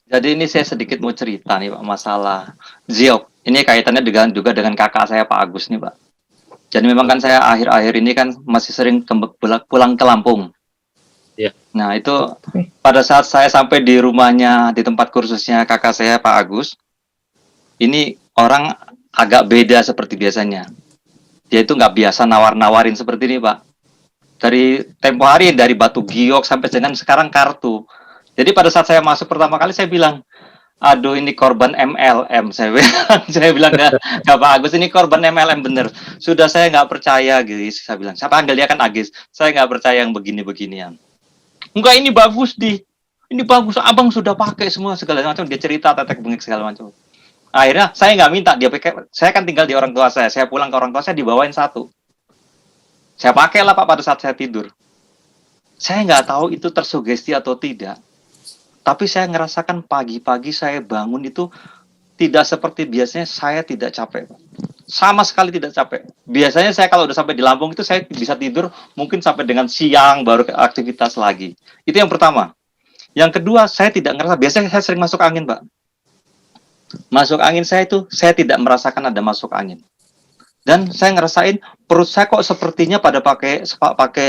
Jadi ini saya sedikit mau cerita nih Pak, masalah Ziok. Ini kaitannya juga dengan kakak saya Pak Agus nih Pak. Jadi memang kan Oke, saya akhir-akhir ini kan masih sering pulang ke Lampung. ya, Nah itu Oke. pada saat saya sampai di rumahnya, di tempat kursusnya kakak saya Pak Agus, ini orang agak beda seperti biasanya. Dia itu nggak biasa nawar-nawarin seperti ini Pak. Dari tempo hari dari batu giok sampai dengan sekarang kartu. Jadi pada saat saya masuk pertama kali saya bilang, aduh ini korban MLM, saya bilang. Saya bilang nggak Pak Agus, ini korban MLM bener. Sudah saya nggak percaya guys, saya bilang. Saya panggil dia kan Agis, saya nggak percaya yang begini-beginian. Enggak, ini bagus ini bagus, abang sudah pakai semua segala macam. Dia cerita tetek bengek segala macam. Akhirnya saya nggak minta dia pakai, saya kan tinggal di orang tua saya pulang ke orang tua saya dibawain satu. Saya pakai lah Pak pada saat saya tidur. Saya nggak tahu itu tersugesti atau tidak. Tapi saya ngerasakan pagi-pagi saya bangun itu tidak seperti biasanya, saya tidak capek. Sama sekali tidak capek. Biasanya saya kalau udah sampai di Lampung itu saya bisa tidur mungkin sampai dengan siang baru aktivitas lagi. Itu yang pertama. Yang kedua, saya tidak ngerasa, biasanya saya sering masuk angin, Pak. Masuk angin saya itu, saya tidak merasakan ada masuk angin. Dan saya ngerasain perut saya kok sepertinya pada pakai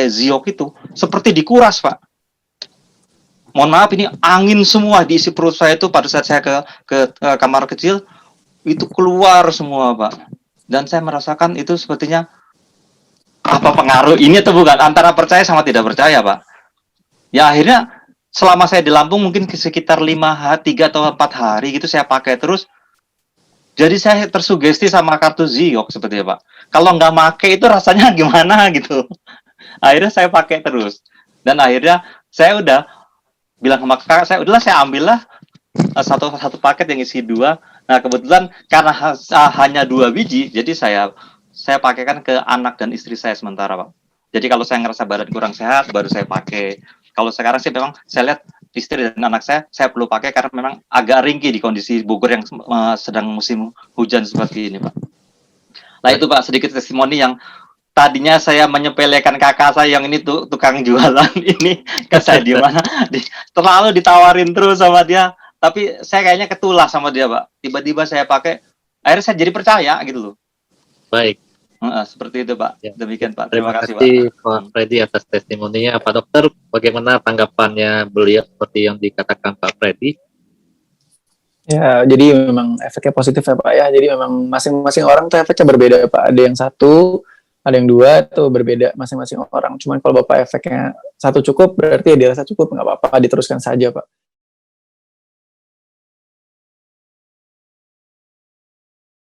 Ziok itu seperti dikuras, Pak. Mohon maaf, ini angin semua diisi perut saya itu pada saat saya ke kamar kecil itu keluar semua Pak. Dan saya merasakan itu sepertinya apa pengaruh ini atau bukan, antara percaya sama tidak percaya Pak. Ya akhirnya selama saya di Lampung mungkin sekitar 3 atau 4 hari gitu saya pakai terus. Jadi saya tersugesti sama kartu Ziok seperti Pak. Kalau nggak make itu rasanya gimana gitu. Akhirnya saya pakai terus. Dan akhirnya saya udah bilang sama kakak saya, udahlah saya ambil lah satu paket yang isi 2. Nah kebetulan karena hanya 2 biji, jadi saya pakaikan ke anak dan istri saya sementara Pak. Jadi kalau saya ngerasa badan kurang sehat, baru saya pakai. Kalau sekarang sih memang saya lihat istri dan anak saya perlu pakai karena memang agak ringkih di kondisi Bogor yang sedang musim hujan seperti ini Pak. Nah itu baik. Pak sedikit testimoni yang tadinya saya menyepelekan kakak saya yang ini tukang jualan ini ke saya di mana terlalu ditawarin terus sama dia, tapi saya kayaknya ketulah sama dia Pak, tiba-tiba saya pakai akhirnya saya jadi percaya gitu loh. Baik. Seperti itu Pak, Ya. demikian Pak, terima Terima kasih Pak. kasih Pak Freddy atas testimoninya. Pak Dokter, bagaimana tanggapannya beliau seperti yang dikatakan Pak Freddy? Ya, jadi memang efeknya positif ya Pak ya. Jadi memang masing-masing orang tuh efeknya berbeda Pak. Ada yang satu, ada yang dua, tuh berbeda masing-masing orang. Cuman kalau Bapak efeknya satu cukup, berarti ya dirasa cukup, nggak apa-apa, diteruskan saja Pak.